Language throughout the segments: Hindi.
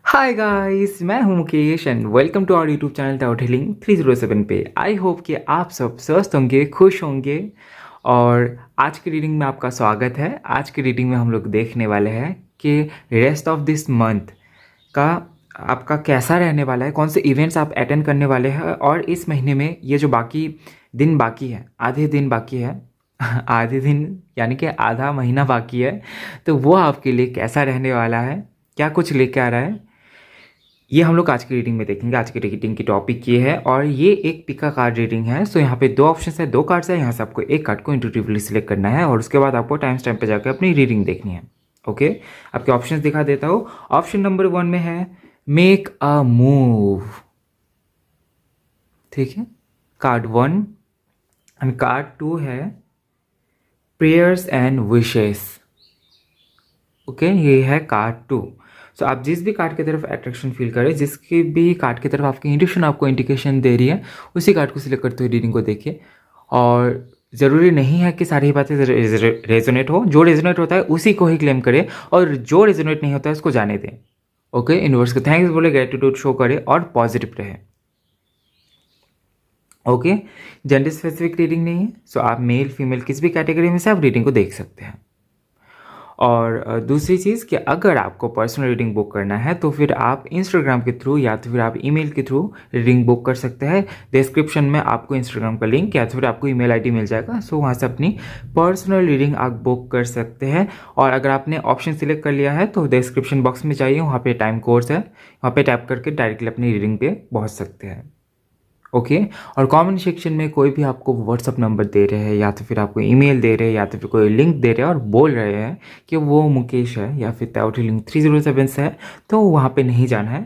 हाय गाइस, मैं हूं Mukesh and welcome to our YouTube channel tout healing 307 पे। आई होप कि आप सब स्वस्थ होंगे, खुश होंगे। और आज की रीडिंग में आपका स्वागत है। आज की रीडिंग में हम लोग देखने वाले हैं कि रेस्ट ऑफ दिस मंथ का आपका कैसा रहने वाला है, कौन से इवेंट्स आप अटेंड करने वाले हैं, और इस महीने में ये जो बाकी दिन बाकी है, आधे दिन बाकी है आधे दिन यानी कि आधा महीना बाकी है, तो वो आपके लिए कैसा रहने वाला है, क्या कुछ लेके आ रहा है, ये हम लोग आज की रीडिंग में देखेंगे। आज की रीडिंग की टॉपिक ये है और ये एक पिका कार्ड रीडिंग है। सो यहाँ पे दो ऑप्शन है, दो कार्ड्स है। यहाँ से आपको एक कार्ड को इंट्यूटिवली सिलेक्ट करना है और उसके बाद आपको टाइम स्टैम्प पे जाकर अपनी रीडिंग देखनी है। ओके, आपके ऑप्शंस दिखा देता हूँ। ऑप्शन नंबर 1 में है मेक अ मूव, ठीक है, कार्ड 1। एंड कार्ड 2 है प्रेयर्स एंड विशेस। ओके, ये है कार्ड 2। सो आप जिस भी कार्ड की तरफ अट्रैक्शन फील करें, जिसके भी कार्ड की तरफ आपकी इंट्यूशन आपको इंडिकेशन दे रही है, उसी कार्ड को सिलेक्ट करते हुए रीडिंग को देखिए। और ज़रूरी नहीं है कि सारी बातें रेजोनेट हो, जो रेजोनेट होता है उसी को ही क्लेम करें और जो रेजोनेट नहीं होता है उसको जाने दें। ओके, यूनिवर्स को थैंक्स बोले, ग्रेटिट्यूड शो करें और पॉजिटिव रहे। ओके, जेंडर स्पेसिफिक रीडिंग नहीं है। सो आप मेल फीमेल किसी भी कैटेगरी में से आप रीडिंग को देख सकते हैं। और दूसरी चीज़ कि अगर आपको पर्सनल रीडिंग बुक करना है तो फिर आप इंस्टाग्राम के थ्रू या तो फिर आप ईमेल के थ्रू रीडिंग बुक कर सकते हैं। डिस्क्रिप्शन में आपको इंस्टाग्राम का लिंक या तो फिर आपको ईमेल आईडी मिल जाएगा। सो वहाँ से अपनी पर्सनल रीडिंग आप बुक कर सकते हैं। और अगर आपने ऑप्शन सिलेक्ट कर लिया है तो डिस्क्रिप्शन बॉक्स में जाइए, वहाँ पे टाइम कोर्स है, वहाँ पे टैप करके डायरेक्टली अपनी रीडिंग पे पहुँच सकते हैं। ओके, और कमेंट सेक्शन में कोई भी आपको व्हाट्सअप नंबर दे रहे हैं या तो फिर आपको ईमेल दे रहे हैं या तो फिर कोई लिंक दे रहे हैं और बोल रहे हैं कि वो मुकेश है या फिर टाउट हीलिंग 307 से है, तो वहाँ पे नहीं जाना है।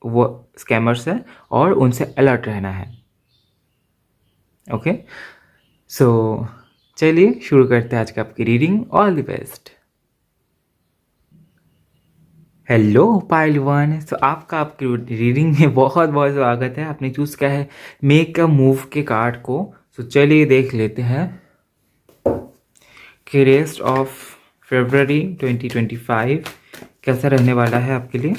वो स्कैमर्स है और उनसे अलर्ट रहना है। ओके, सो चलिए शुरू करते हैं आज की आपकी reading. All the best. Hello pile one, तो आपका आपकी रीडिंग में बहुत बहुत स्वागत है। आपने चूज़ किया है मेक अ मूव के कार्ड को। तो चलिए देख लेते हैं कि रेस्ट ऑफ फरवरी 2025 कैसा रहने वाला है आपके लिए।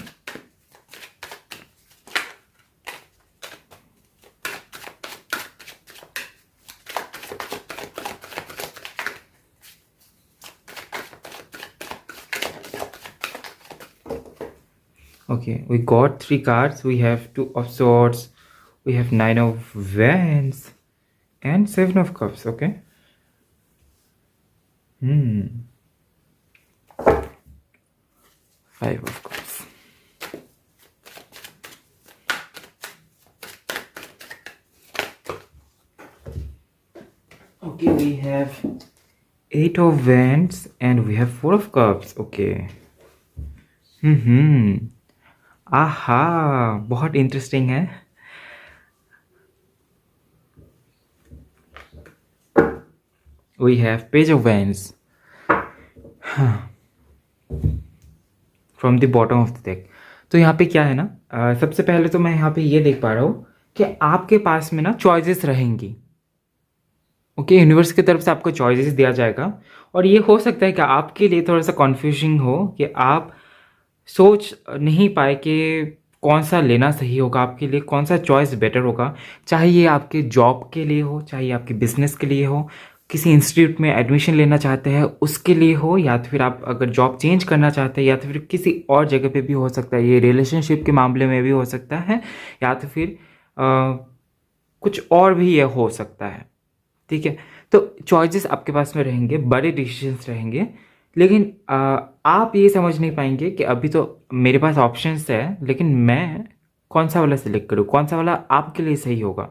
Okay, we got 3 cards. We have 2 of swords, we have 9 of wands and 7 of cups. Okay, 5 of cups. Okay, we have 8 of wands and we have 4 of cups. Okay. आहा, बहुत इंटरेस्टिंग है। We have page of wands from the bottom of the deck. तो यहाँ पे क्या है ना, सबसे पहले तो मैं यहाँ पे ये देख पा रहा हूँ कि आपके पास में ना चॉइसेस रहेंगी। ओके, यूनिवर्स की तरफ से आपको चॉइसेस दिया जाएगा और ये हो सकता है कि आपके लिए थोड़ा सा कन्फ्यूजिंग हो कि आप सोच नहीं पाए कि कौन सा लेना सही होगा आपके लिए, कौन सा चॉइस बेटर होगा। चाहे ये आपके जॉब के लिए हो, चाहे ये आपके बिजनेस के लिए हो, किसी इंस्टीट्यूट में एडमिशन लेना चाहते हैं उसके लिए हो, या तो फिर आप अगर जॉब चेंज करना चाहते हैं, या तो फिर किसी और जगह पे भी हो सकता है। ये रिलेशनशिप के मामले में भी हो सकता है, या तो फिर कुछ और भी ये हो सकता है। ठीक है, तो चॉइसेस आपके पास में रहेंगे, बड़े डिसीजंस रहेंगे, लेकिन आप ये समझ नहीं पाएंगे कि अभी तो मेरे पास ऑप्शंस है, लेकिन मैं कौन सा वाला सिलेक्ट करूँ, कौन सा वाला आपके लिए सही होगा।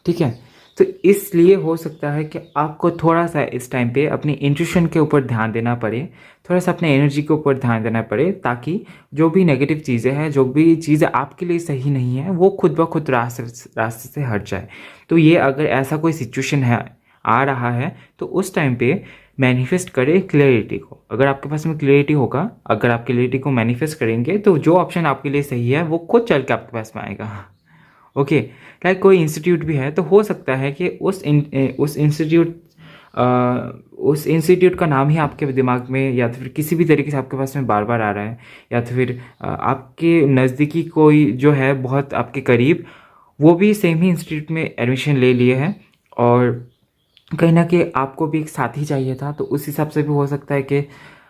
ठीक है, तो इसलिए हो सकता है कि आपको थोड़ा सा इस टाइम पे अपनी इंट्यूशन के ऊपर ध्यान देना पड़े, थोड़ा सा अपने एनर्जी के ऊपर ध्यान देना पड़े, ताकि जो भी नेगेटिव चीज़ें हैं, जो भी चीज़ें आपके लिए सही नहीं है, वो खुद ब खुद रास्ते से हट जाए। तो ये अगर ऐसा कोई सिचुएशन है, आ रहा है, तो उस टाइम पे मैनिफेस्ट करें क्लियरिटी को। अगर आपके पास में क्लियरिटी होगा, अगर आप क्लियरिटी को मैनिफेस्ट करेंगे, तो जो ऑप्शन आपके लिए सही है वो खुद चल के आपके पास में आएगा। ओके, लाइक कोई इंस्टीट्यूट भी है तो हो सकता है कि उस इंस्टीट्यूट उस इंस्टीट्यूट का नाम ही आपके दिमाग में या तो फिर किसी भी तरीके से आपके पास में बार बार आ रहा है, या तो फिर आपके नज़दीकी कोई जो है बहुत आपके करीब, वो भी सेम ही इंस्टीट्यूट में एडमिशन ले लिए हैं, और कहीं ना कहीं आपको भी एक साथी चाहिए था, तो उस हिसाब से भी हो सकता है कि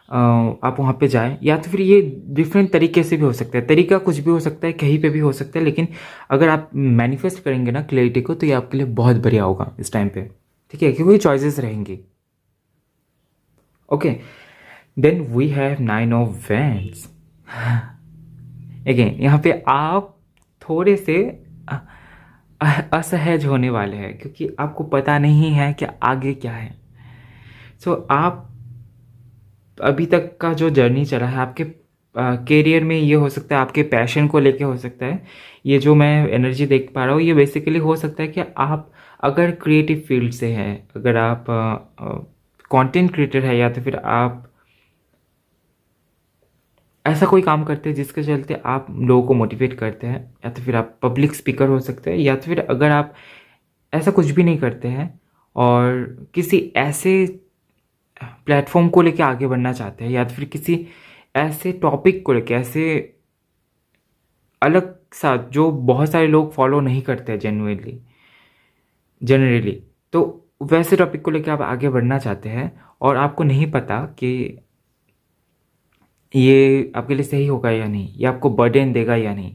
आप वहाँ पे जाएं, या तो फिर ये डिफरेंट तरीके से भी हो सकता है, तरीका कुछ भी हो सकता है, कहीं पे भी हो सकता है, लेकिन अगर आप मैनिफेस्ट करेंगे ना क्लैरिटी को, तो ये आपके लिए बहुत बढ़िया होगा इस टाइम पे, ठीक है, क्योंकि चॉइसेस रहेंगी। Okay, then we have 9 of wands. Again यहाँ पे आप थोड़े से असहज होने वाले हैं, क्योंकि आपको पता नहीं है कि आगे क्या है। सो आप अभी तक का जो जर्नी चला है आपके कैरियर में, ये हो सकता है आपके पैशन को लेके हो सकता है, ये जो मैं एनर्जी देख पा रहा हूँ, ये बेसिकली हो सकता है कि आप अगर क्रिएटिव फील्ड से हैं, अगर आप कंटेंट क्रिएटर है, या तो फिर आप ऐसा कोई काम करते हैं जिसके चलते आप लोगों को मोटिवेट करते हैं, या तो फिर आप पब्लिक स्पीकर हो सकते हैं, या तो फिर अगर आप ऐसा कुछ भी नहीं करते हैं और किसी ऐसे प्लेटफॉर्म को लेके आगे बढ़ना चाहते हैं, या तो फिर किसी ऐसे टॉपिक को लेके, ऐसे अलग सा जो बहुत सारे लोग फॉलो नहीं करते हैं जनरली, तो वैसे टॉपिक को लेके आप आगे बढ़ना चाहते हैं और आपको नहीं पता कि ये आपके लिए सही होगा या नहीं, ये आपको बर्डन देगा या नहीं।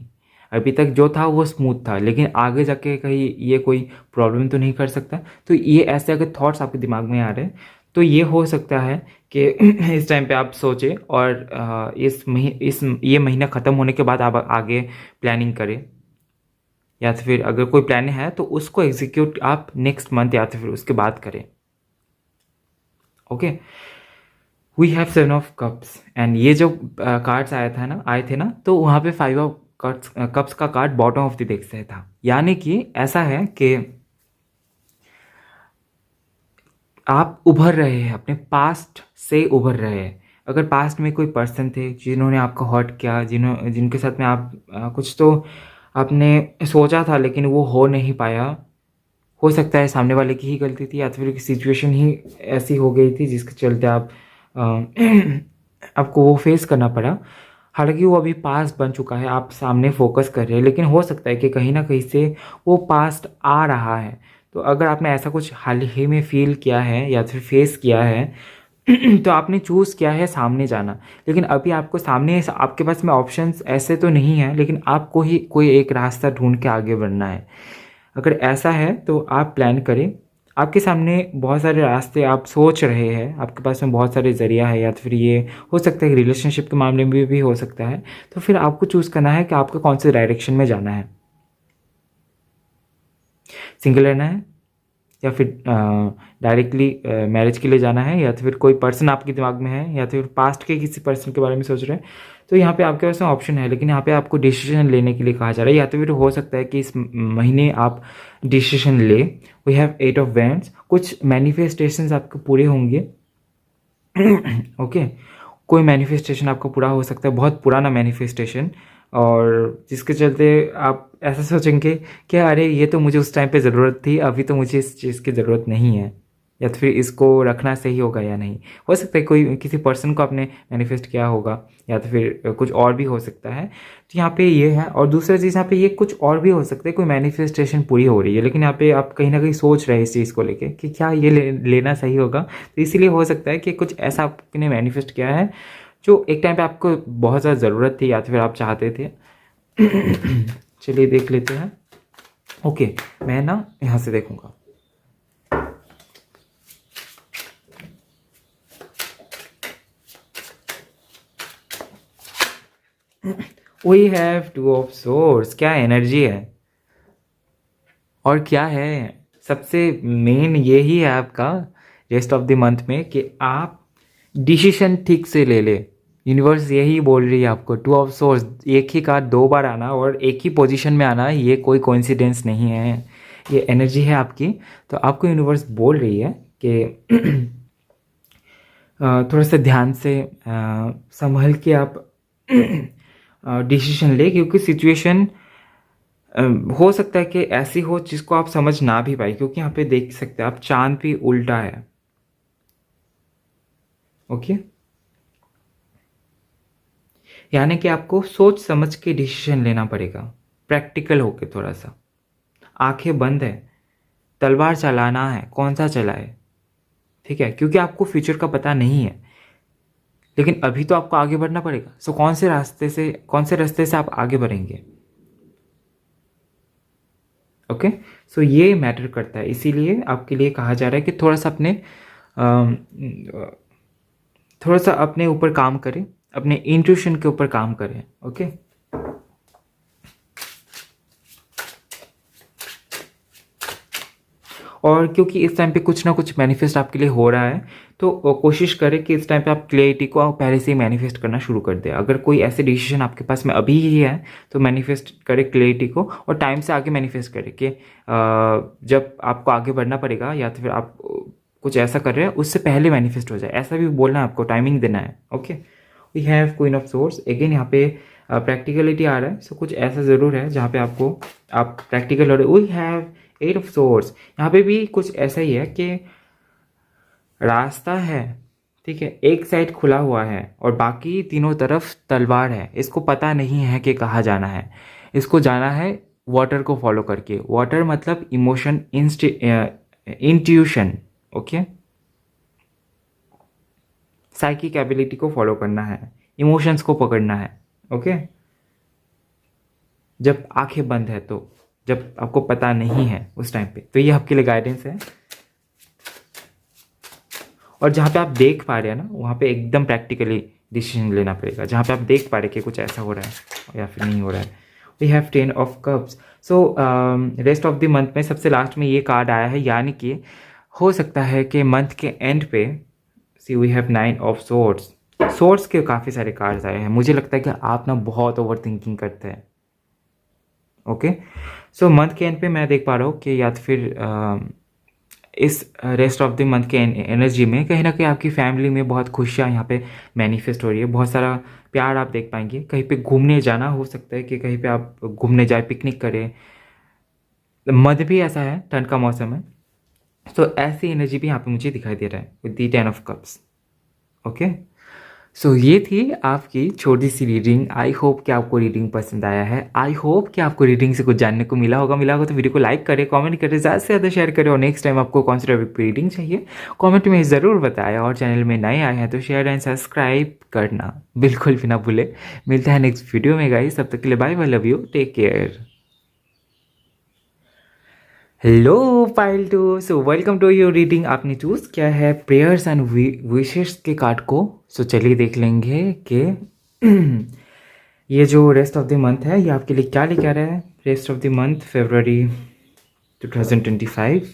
अभी तक जो था वो स्मूथ था, लेकिन आगे जाके कहीं ये कोई प्रॉब्लम तो नहीं कर सकता। तो ये ऐसे अगर थॉट्स आपके दिमाग में आ रहे हैं, तो ये हो सकता है कि इस टाइम पे आप सोचें और ये महीना ख़त्म होने के बाद आप आगे प्लानिंग करें, या तो फिर अगर कोई प्लान है तो उसको एग्जीक्यूट आप नेक्स्ट मंथ या तो फिर उसके बाद करें। Okay, we have 7 of cups, and ये जो कार्ड्स आए थे ना, तो वहाँ पे 5 ऑफ कप्स का card bottom of the deck से था। यानी कि ऐसा है कि आप उभर रहे हैं, अपने पास्ट से उभर रहे हैं। अगर पास्ट में कोई पर्सन थे जिन्होंने आपको हर्ट किया, जिनके साथ में आप कुछ तो आपने सोचा था लेकिन वो हो नहीं पाया, हो सकता है सामने वाले की ही गलती थी, या तो फिर सिचुएशन ही ऐसी हो गई थी जिसके चलते आपको वो फेस करना पड़ा। हालांकि वो अभी पास्ट बन चुका है, आप सामने फोकस कर रहे हैं, लेकिन हो सकता है कि कहीं ना कहीं से वो पास्ट आ रहा है। तो अगर आपने ऐसा कुछ हाल ही में फील किया है या फिर फेस किया है तो आपने चूज़ किया है सामने जाना, लेकिन अभी आपको सामने आपके पास में ऑप्शंस ऐसे तो नहीं है, लेकिन आपको ही कोई एक रास्ता ढूंढ के आगे बढ़ना है। अगर ऐसा है तो आप प्लान करें, आपके सामने बहुत सारे रास्ते आप सोच रहे हैं, आपके पास में बहुत सारे ज़रिया है, या तो फिर ये हो सकता है रिलेशनशिप के मामले में भी हो सकता है। तो फिर आपको चूज़ करना है कि आपको कौन से डायरेक्शन में जाना है, सिंगल रहना है या फिर डायरेक्टली मैरिज के लिए जाना है, या तो फिर कोई पर्सन आपके दिमाग में है, या तो फिर पास्ट के किसी पर्सन के बारे में सोच रहे हैं। तो यहाँ पे आपके पास में ऑप्शन है, लेकिन यहाँ पे आपको डिसीजन लेने के लिए कहा जा रहा है, या तो फिर हो सकता है कि इस महीने आप डिसीजन ले। वी हैव 8 ऑफ वैंड्स, कुछ मैनिफेस्टेशंस आपके पूरे होंगे। ओके, कोई मैनिफेस्टेशन आपका पूरा हो सकता है, बहुत पुराना मैनिफेस्टेशन, और जिसके चलते आप ऐसा सोचेंगे कि अरे ये तो मुझे उस टाइम पे ज़रूरत थी, अभी तो मुझे इस चीज़ की ज़रूरत नहीं है, या तो फिर इसको रखना सही होगा या नहीं। हो सकता है कोई किसी पर्सन को आपने मैनिफेस्ट किया होगा, या तो फिर कुछ और भी हो सकता है। तो यहाँ पे ये है, और दूसरा चीज़ यहाँ पे ये कुछ और भी हो सकता है, कोई मैनिफेस्टेशन पूरी हो रही है, लेकिन यहाँ पे आप कहीं ना कहीं सोच रहे हैं इस चीज़ को लेके कि क्या ये लेना सही होगा। तो इसीलिए हो सकता है कि कुछ ऐसा आपने मैनिफेस्ट किया है जो एक टाइम पे आपको बहुत ज़्यादा ज़रूरत थी, या तो फिर आप चाहते थे। चलिए देख लेते हैं। ओके, मैं ना यहाँ से देखूँगा। वी हैव 2 ऑफ सोर्ड्स, क्या एनर्जी है और क्या है। सबसे मेन यही है आपका रेस्ट ऑफ द मंथ में कि आप डिसीजन ठीक से ले ले। यूनिवर्स यही बोल रही है आपको, 2 ऑफ सोर्स, एक ही कार्ड 2 बार आना और एक ही पोजीशन में आना, ये कोई कोइंसिडेंस नहीं है, ये एनर्जी है आपकी। तो आपको यूनिवर्स बोल रही है कि थोड़ा सा ध्यान से संभल के आप डिसीजन ले, क्योंकि सिचुएशन हो सकता है कि ऐसी हो जिसको आप समझ ना भी पाए, क्योंकि यहाँ पे देख सकते हैं आप चांद भी उल्टा है। ओके, यानी कि आपको सोच समझ के डिसीजन लेना पड़ेगा, प्रैक्टिकल होके थोड़ा सा। आंखें बंद है, तलवार चलाना है, कौन सा चलाए, ठीक है, क्योंकि आपको फ्यूचर का पता नहीं है, लेकिन अभी तो आपको आगे बढ़ना पड़ेगा। सो कौन से रास्ते से आप आगे बढ़ेंगे। ओके, सो ये मैटर करता है, इसीलिए आपके लिए कहा जा रहा है कि अम, थोड़ा सा अपने ऊपर काम करें, अपने इंट्यूशन के ऊपर काम करें। ओके, और क्योंकि इस टाइम पे कुछ ना कुछ मैनिफेस्ट आपके लिए हो रहा है, तो कोशिश करें कि इस टाइम पे आप क्लैरिटी को पहले से ही मैनिफेस्ट करना शुरू कर दें। अगर कोई ऐसे डिसीजन आपके पास में अभी ही है तो मैनिफेस्ट करें क्लैरिटी को, और टाइम से आगे मैनिफेस्ट करें कि जब आपको आगे बढ़ना पड़ेगा या तो फिर आप कुछ ऐसा कर रहे हैं उससे पहले मैनिफेस्ट हो जाए, ऐसा भी बोलना है आपको, टाइमिंग देना है। Okay, we have queen of swords again, यहाँ पे प्रैक्टिकलिटी आ रहा है। सो कुछ ऐसा ज़रूर है जहाँ पे आप प्रैक्टिकल हो रहे। We have eight of swords, यहाँ पे भी कुछ ऐसा ही है कि रास्ता है, ठीक है, एक साइड खुला हुआ है और बाकी तीनों तरफ तलवार है। इसको पता नहीं है कि कहाँ जाना है, इसको जाना है वाटर को फॉलो करके। वाटर मतलब emotion, intuition, okay, psychic ability को फॉलो करना है, इमोशंस को पकड़ना है। ओके, जब आंखें बंद है, तो जब आपको पता नहीं है उस टाइम पे, तो ये आपके लिए गाइडेंस है। और जहाँ पे आप देख पा रहे हैं ना, वहाँ पे एकदम प्रैक्टिकली डिसीजन लेना पड़ेगा, जहाँ पे आप देख पा रहे कि कुछ ऐसा हो रहा है या फिर नहीं हो रहा है। We have 10 of cups. So rest of the month में सबसे लास्ट में ये कार्ड आया है, यानी कि हो सकता है कि मंथ के एंड पे, see we have 9 of swords. Swords के काफ़ी सारे कार्ड्स आए हैं। मुझे लगता है कि आप ना बहुत ओवर थिंकिंग करते हैं। ओके, सो मंथ के एंड पे मैं देख पा रहा हूँ कि या तो फिर इस रेस्ट ऑफ द मंथ के एनर्जी में कहीं ना कहीं आपकी फैमिली में बहुत खुशियाँ यहाँ पे मैनिफेस्ट हो रही है, बहुत सारा प्यार आप देख पाएंगे। कहीं पे घूमने जाना हो सकता है कि कहीं पे आप घूमने जाए, पिकनिक करें। मध भी ऐसा है, ठंड का मौसम है, तो ऐसी एनर्जी भी यहाँ पे मुझे दिखाई दे रहा है with the 10 of cups. Okay, so ये थी आपकी छोटी सी रीडिंग। आई होप कि आपको रीडिंग पसंद आया है। आई होप कि आपको रीडिंग से कुछ जानने को मिला होगा तो वीडियो को लाइक करें, कमेंट करें, ज़्यादा से ज़्यादा शेयर करें। और नेक्स्ट टाइम आपको कौन सी टॉपिक पर रीडिंग चाहिए कमेंट में ज़रूर बताएं। और चैनल में नए आए हैं तो शेयर एंड सब्सक्राइब करना बिल्कुल भी ना भूले। मिलता है नेक्स्ट वीडियो में गाइस, तब तक के लिए bye bye, love you, take care. Hello pile two, so welcome to your reading. आपने चूज किया है प्रेयर्स एंड विशेस के कार्ड को। सो चलिए देख लेंगे कि ये जो रेस्ट ऑफ द मंथ है ये आपके लिए क्या लेकर आ रहा है। रेस्ट ऑफ द मंथ फरवरी 2025।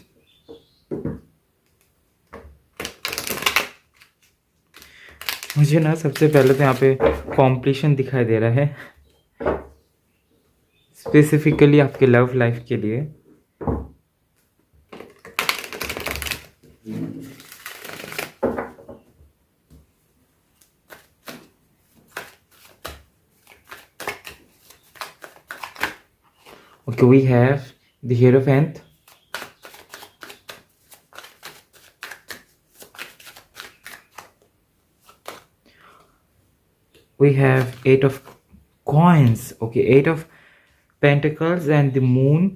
मुझे ना सबसे पहले तो यहाँ पे कॉम्पिटिशन दिखाई दे रहा है, स्पेसिफिकली आपके लव लाइफ के लिए। Okay, we have the Hierophant, we have 8 of coins, okay, 8 of pentacles and the moon।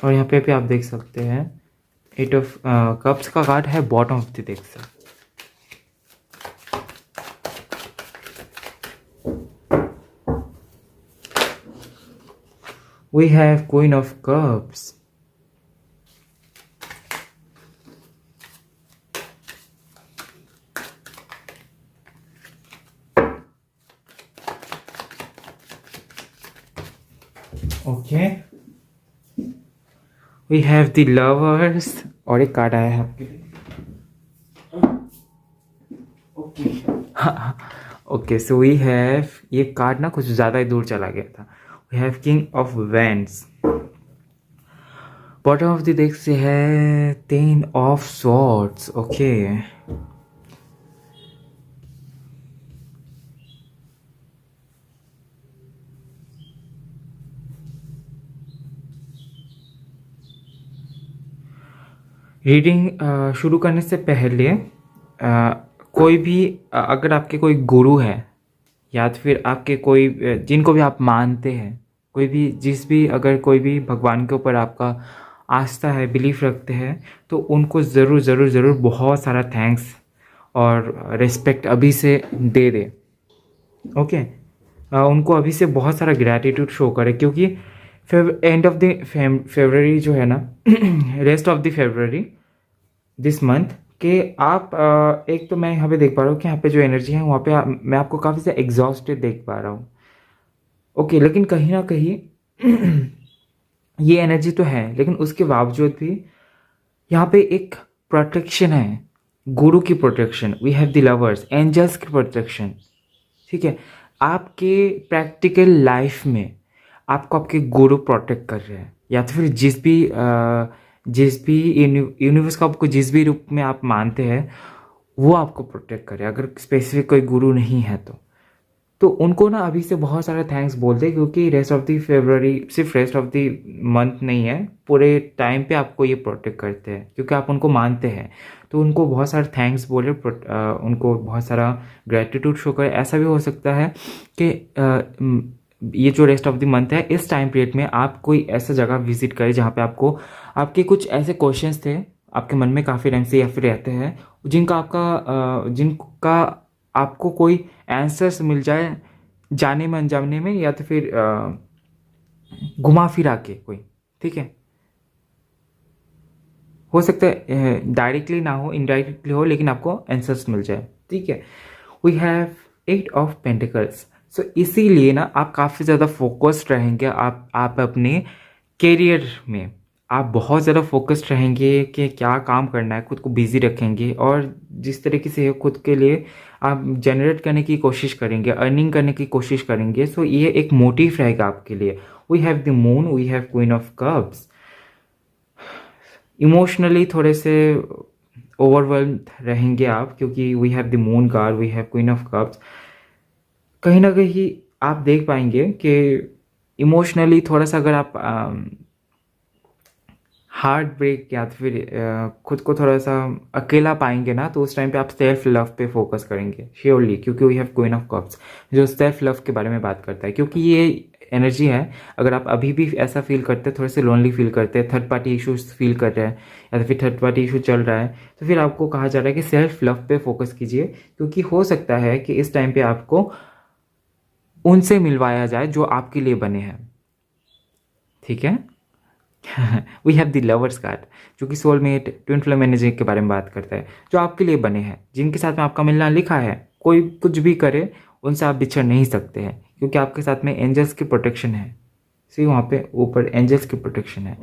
और यहाँ पे भी आप देख सकते हैं 8 ऑफ कप्स का कार्ड है बॉटम ऑफ द डेक से। We have Queen of Cups, okay, we have the Lovers, और एक कार्ड आया है आपके लिए। ओके, सो वी हैव, ये कार्ड ना कुछ ज़्यादा ही दूर चला गया था। We have king of wands. Bottom of the deck से है 10 ऑफ स्वॉर्ड्स। ओके, रीडिंग शुरू करने से पहले कोई भी अगर आपके कोई गुरु है या तो फिर आपके कोई जिनको भी आप मानते हैं, कोई भी जिस भी अगर कोई भी भगवान के ऊपर आपका आस्था है, बिलीफ रखते हैं, तो उनको ज़रूर ज़रूर ज़रूर बहुत सारा थैंक्स और रिस्पेक्ट अभी से दे दे। ओके, उनको अभी से बहुत सारा ग्रैटिट्यूड शो करे, क्योंकि एंड ऑफ द फेब्रवरी जो है ना rest of the February this month के आप एक तो मैं यहाँ पे देख पा रहा हूँ कि यहाँ पे जो एनर्जी है वहाँ पे मैं आपको काफ़ी से एग्जॉस्टेड देख पा रहा हूँ। ओके, लेकिन कहीं ना कहीं ये एनर्जी तो है, लेकिन उसके बावजूद भी यहाँ पे एक प्रोटेक्शन है, गुरु की protection, we have the lovers, angels की प्रोटेक्शन। ठीक है, आपके प्रैक्टिकल लाइफ में आपको आपके गुरु प्रोटेक्ट कर रहे हैं, या तो फिर जिस भी यूनिवर्स को आपको जिस भी रूप में आप मानते हैं वो आपको प्रोटेक्ट करे। अगर स्पेसिफिक कोई गुरु नहीं है तो उनको ना अभी से बहुत सारा थैंक्स बोलते हैं, क्योंकि रेस्ट ऑफ द फेब्रवरी सिर्फ रेस्ट ऑफ द मंथ नहीं है, पूरे टाइम पे आपको ये प्रोटेक्ट करते हैं क्योंकि आप उनको मानते हैं। तो उनको बहुत सारा थैंक्स बोले, उनको बहुत सारा ग्रेटिट्यूड शो करे। ऐसा भी हो सकता है कि ये जो रेस्ट ऑफ द मंथ है इस टाइम पीरियड में आप कोई ऐसा जगह विजिट करें जहाँ पे आपको आपके कुछ ऐसे क्वेश्चंस थे आपके मन में काफ़ी टाइम से या फिर रहते हैं, जिनका आपको कोई आंसर्स मिल जाए जाने में अनजाने में, या तो फिर घुमा फिरा के कोई। ठीक है, हो सकता है डायरेक्टली ना हो, इनडायरेक्टली हो, लेकिन आपको आंसर्स मिल जाए। ठीक है, वी हैव 8 ऑफ पेंटिकल्स। सो इसीलिए ना आप काफ़ी ज़्यादा फोकस्ड रहेंगे, आप अपने करियर में आप बहुत ज़्यादा फोकस्ड रहेंगे कि क्या काम करना है, खुद को बिजी रखेंगे, और जिस तरीके से खुद के लिए आप जनरेट करने की कोशिश करेंगे, अर्निंग करने की कोशिश करेंगे। सो ये एक मोटिव रहेगा आपके लिए। We have the moon, we have queen of cups. Emotionally थोड़े से ओवरवेल्म्ड रहेंगे आप, क्योंकि we have the moon card, we have queen of cups. कहीं ना कहीं आप देख पाएंगे कि इमोशनली थोड़ा सा अगर आप हार्ट ब्रेक या फिर खुद को थोड़ा सा अकेला पाएंगे ना, तो उस टाइम पे आप सेल्फ लव पे फोकस करेंगे श्योरली, क्योंकि we have queen of cups जो सेल्फ लव के बारे में बात करता है। क्योंकि ये एनर्जी है, अगर आप अभी भी ऐसा फील करते हैं, थोड़े से लोनली फील करते हैं, थर्ड पार्टी इशूज फील कर रहे हैं, या फिर थर्ड पार्टी इशू चल रहा है, तो फिर आपको कहा जा रहा है कि सेल्फ लव पे फोकस कीजिए, क्योंकि हो सकता है कि इस टाइम पे आपको उनसे मिलवाया जाए जो आपके लिए बने हैं। ठीक है, we have the lovers card जो कि सोलमेट ट्विन फ्लेम एनर्जी के बारे में बात करता है, जो आपके लिए बने हैं, जिनके साथ में आपका मिलना लिखा है। कोई कुछ भी करे उनसे आप बिछड़ नहीं सकते हैं, क्योंकि आपके साथ में एंजल्स की प्रोटेक्शन है। सी वहाँ पे ऊपर एंजल्स की प्रोटेक्शन है।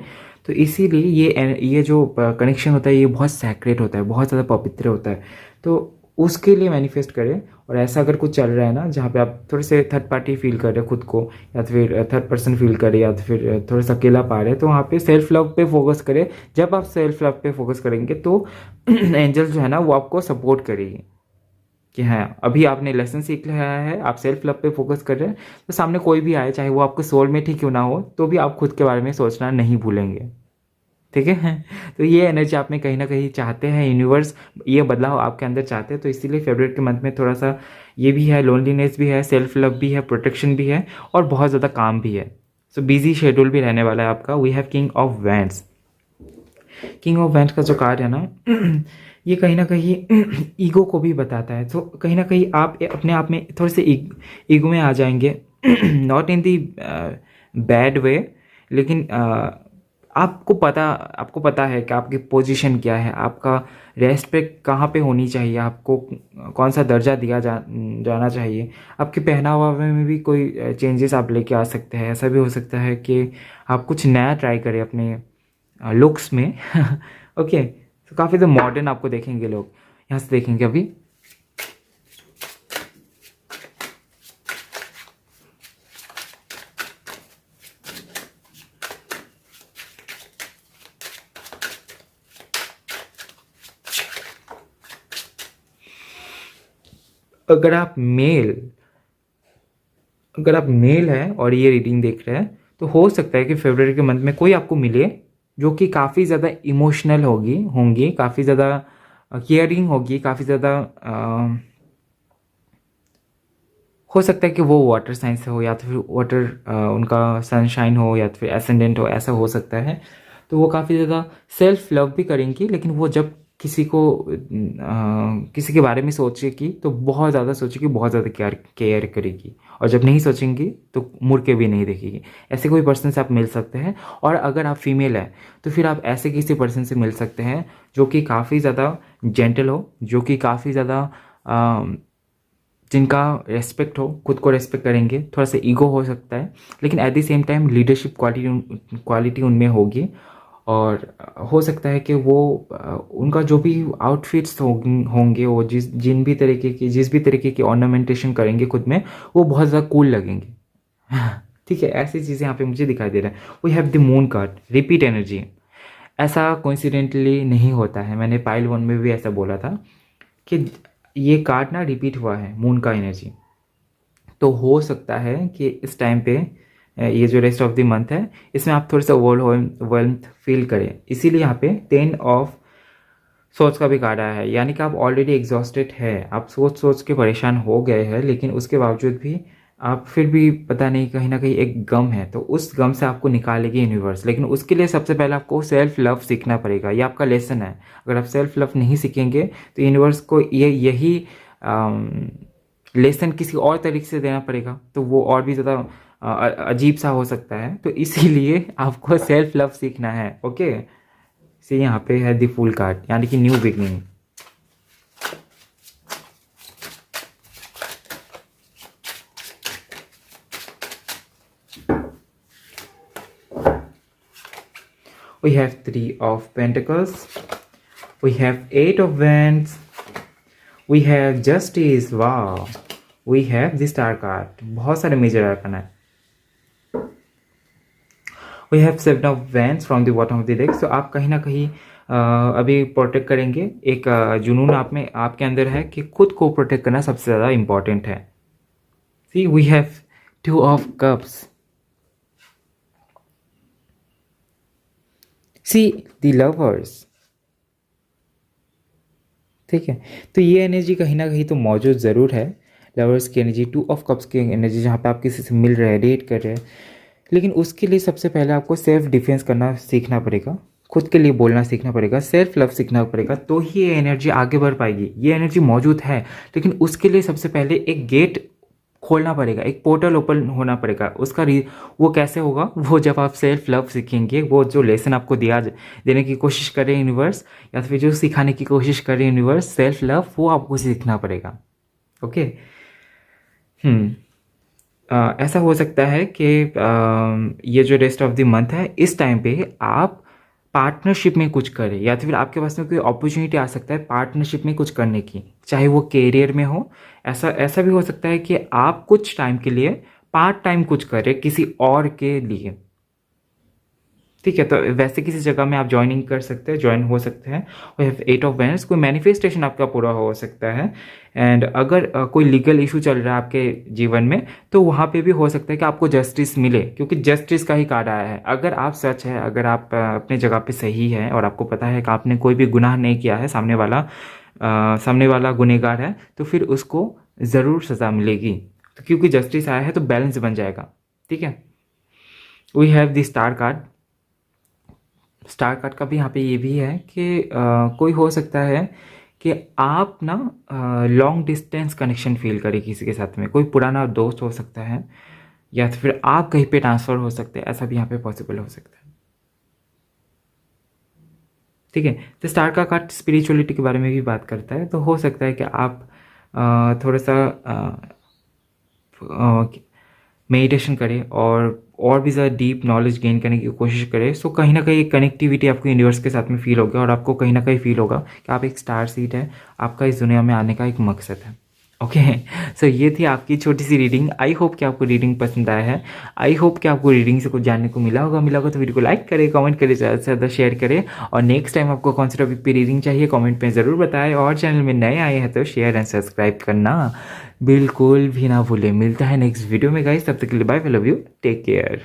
तो इसीलिए ये जो कनेक्शन होता है ये बहुत सैक्रेड होता है, बहुत ज़्यादा पवित्र होता है। तो उसके लिए मैनिफेस्ट करें। और ऐसा अगर कुछ चल रहा है ना जहाँ पे आप थोड़े से थर्ड पार्टी फील कर रहे हैं खुद को, या तो फिर थर्ड पर्सन फील करें, या तो फिर थोड़ा सा अकेला पा रहे हैं, तो वहाँ पे सेल्फ लव पे फोकस करें। जब आप सेल्फ लव पे फोकस करेंगे तो एंजल्स जो है ना वो आपको सपोर्ट करेगी कि हाँ अभी आपने लेसन सीख लिया है, आप सेल्फ लव पे फोकस कर रहे हैं, तो सामने कोई भी आए, चाहे वो आपके सोलमेट ही क्यों ना हो, तो भी आप खुद के बारे में सोचना नहीं भूलेंगे। ठीक है, तो ये एनर्जी आप में कहीं ना कहीं चाहते हैं, यूनिवर्स ये बदलाव आपके अंदर चाहते हैं। तो इसीलिए फेवरेट के मंथ में थोड़ा सा ये भी है, लोनलीनेस भी है, सेल्फ लव भी है, प्रोटेक्शन भी है, और बहुत ज़्यादा काम भी है। सो बिजी शेड्यूल भी रहने वाला है आपका। We have king of wands. King of wands का जो कार्ड है ना ये कहीं ना कहीं ईगो को भी बताता है। तो कहीं ना कहीं आप अपने आप में थोड़े से ईगो में आ जाएंगे, not in the bad way, लेकिन आपको पता है कि आपकी पोजीशन क्या है, आपका रेस्पेक्ट कहाँ पे होनी चाहिए, आपको कौन सा दर्जा दिया जाना चाहिए। आपके पहनावा में भी कोई चेंजेस आप लेके आ सकते हैं। ऐसा भी हो सकता है कि आप कुछ नया ट्राई करें अपने लुक्स में ओके, तो काफ़ी तो मॉडर्न आपको देखेंगे लोग। यहाँ से देखेंगे अभी अगर आप मेल हैं और ये रीडिंग देख रहे हैं, तो हो सकता है कि फरवरी के मंथ में कोई आपको मिले जो कि काफ़ी ज़्यादा इमोशनल होंगी, काफ़ी ज़्यादा केयरिंग होगी, काफ़ी ज़्यादा हो सकता है कि वो वाटर साइन से हो, या तो फिर वाटर उनका सनशाइन हो, या तो फिर एसेंडेंट हो, ऐसा हो सकता है। तो वो काफ़ी ज़्यादा सेल्फ लव भी करेंगी, लेकिन वो जब किसी के बारे में सोचेगी तो बहुत ज़्यादा सोचेगी, बहुत ज़्यादा केयर करेगी, और जब नहीं सोचेंगी तो मुड़ के भी नहीं देखेगी। ऐसे कोई पर्सन से आप मिल सकते हैं। और अगर आप फीमेल है तो फिर आप ऐसे किसी पर्सन से मिल सकते हैं जो कि काफ़ी ज़्यादा जेंटल हो, जो कि काफ़ी ज़्यादा जिनका रेस्पेक्ट हो, खुद को रेस्पेक्ट करेंगे, थोड़ा सा ईगो हो सकता है, लेकिन at the same time leadership quality उनमें होगी। और हो सकता है कि वो उनका जो भी आउटफिट्स होंगे, वो जिस भी तरीके की ऑर्नामेंटेशन करेंगे खुद में, वो बहुत ज़्यादा कूल लगेंगे। ठीक है, ऐसी चीज़ें यहाँ पे मुझे दिखाई दे रहा है। We have the moon card, repeat energy. ऐसा कोइंसिडेंटली नहीं होता है, मैंने पाइल 1 में भी ऐसा बोला था कि ये कार्ड ना रिपीट हुआ है, मून का एनर्जी। तो हो सकता है कि इस टाइम पे ये जो रेस्ट ऑफ द मंथ है, इसमें आप थोड़ा सा वर्ल्थ फील करें। इसीलिए यहाँ पे 10 ऑफ सोच का भी कार्ड आया है, यानी कि आप ऑलरेडी एग्जॉस्टेड है, आप सोच के परेशान हो गए हैं, लेकिन उसके बावजूद भी आप फिर भी पता नहीं कहीं ना कहीं एक गम है, तो उस गम से आपको निकालेगी यूनिवर्स। लेकिन उसके लिए सबसे पहले आपको सेल्फ लव सीखना पड़ेगा, ये आपका लेसन है। अगर आप सेल्फ लव नहीं सीखेंगे तो यूनिवर्स को यही लेसन किसी और तरीके से देना पड़ेगा, तो वो और भी ज़्यादा अजीब सा हो सकता है। तो इसीलिए आपको सेल्फ लव सीखना है। ओके, से यहाँ पे है द फुल कार्ड, यानी कि new beginning. We have 3 of Pentacles, we have 8 of Wands, we have Justice, wow, we have the Star card, बहुत सारे मेजर आर्कन है। We have 7 of Wands from the bottom of the deck। So आप कहीं ना कहीं अभी प्रोटेक्ट करेंगे, एक जुनून आपके अंदर है कि खुद को प्रोटेक्ट करना सबसे ज़्यादा इम्पॉर्टेंट है। See, we have 2 of Cups, see the Lovers। ठीक है, तो ये एनर्जी कहीं ना कहीं तो मौजूद ज़रूर है, लवर्स की एनर्जी, 2 ऑफ कप्स की एनर्जी, जहाँ पे आप किसी से मिल रहे हैं, डेट कर रहे हैं। लेकिन उसके लिए सबसे पहले आपको सेल्फ डिफेंस करना सीखना पड़ेगा, खुद के लिए बोलना सीखना पड़ेगा, सेल्फ लव सीखना पड़ेगा, तो ही ये एनर्जी आगे बढ़ पाएगी। ये एनर्जी मौजूद है, लेकिन उसके लिए सबसे पहले एक गेट खोलना पड़ेगा, एक पोर्टल ओपन होना पड़ेगा। वो कैसे होगा? वो जब आप सेल्फ लव सीखेंगे, वो जो लेसन आपको देने की कोशिश करे यूनिवर्स, या फिर जो सिखाने की कोशिश करे यूनिवर्स, सेल्फ लव, वो आपको सीखना पड़ेगा। ओके, ऐसा हो सकता है कि ये जो रेस्ट ऑफ द मंथ है, इस टाइम पे आप पार्टनरशिप में कुछ करें, या तो फिर आपके पास में कोई अपॉर्चुनिटी आ सकता है पार्टनरशिप में कुछ करने की, चाहे वो कैरियर में हो। ऐसा भी हो सकता है कि आप कुछ टाइम के लिए पार्ट टाइम कुछ करें किसी और के लिए। ठीक है, तो वैसे किसी जगह में आप ज्वाइन हो सकते हैं। और 8 ऑफ वेंस, कोई मैनिफेस्टेशन आपका पूरा हो सकता है। एंड अगर कोई लीगल इशू चल रहा है आपके जीवन में, तो वहाँ पे भी हो सकता है कि आपको जस्टिस मिले, क्योंकि जस्टिस का ही कार्ड आया है। अगर आप सच है, अगर आप अपने जगह पे सही है और आपको पता है कि आपने कोई भी गुनाह नहीं किया है, सामने वाला गुनहगार है, तो फिर उसको ज़रूर सज़ा मिलेगी। तो क्योंकि जस्टिस आया है तो बैलेंस बन जाएगा। ठीक है, we have the star card. Star card का भी यहाँ पे ये भी है कि कोई हो सकता है कि आप ना लॉन्ग डिस्टेंस कनेक्शन फील करें किसी के साथ में, कोई पुराना दोस्त हो सकता है, या तो फिर आप कहीं पे ट्रांसफ़र हो सकते हैं, ऐसा भी यहाँ पे पॉसिबल हो सकता है। ठीक है, तो स्टार का कार्ड स्पिरिचुअलिटी के बारे में भी बात करता है, तो हो सकता है कि आप थोड़ा सा मेडिटेशन करें और भी ज़्यादा डीप नॉलेज गेन करने की कोशिश करें। सो कहीं ना कहीं एक कनेक्टिविटी आपको यूनिवर्स के साथ में फील होगा, और आपको कहीं ना कहीं फील होगा कि आप एक स्टार सीड है, आपका इस दुनिया में आने का एक मकसद है। ओके, सो ये थी आपकी छोटी सी रीडिंग। आई होप कि आपको रीडिंग पसंद आया है। आई होप कि आपको रीडिंग से कुछ जानने को मिला होगा तो वीडियो को लाइक करें, कमेंट करें, ज़्यादा से ज़्यादा शेयर करें। और नेक्स्ट टाइम आपको कौन सी टॉपिक पे रीडिंग चाहिए कमेंट में ज़रूर बताएं। और चैनल में नए आए हैं तो शेयर एंड सब्सक्राइब करना बिल्कुल भी ना भूलें। मिलता है नेक्स्ट वीडियो में गाइस, तब तक के लिए bye, love you, take care.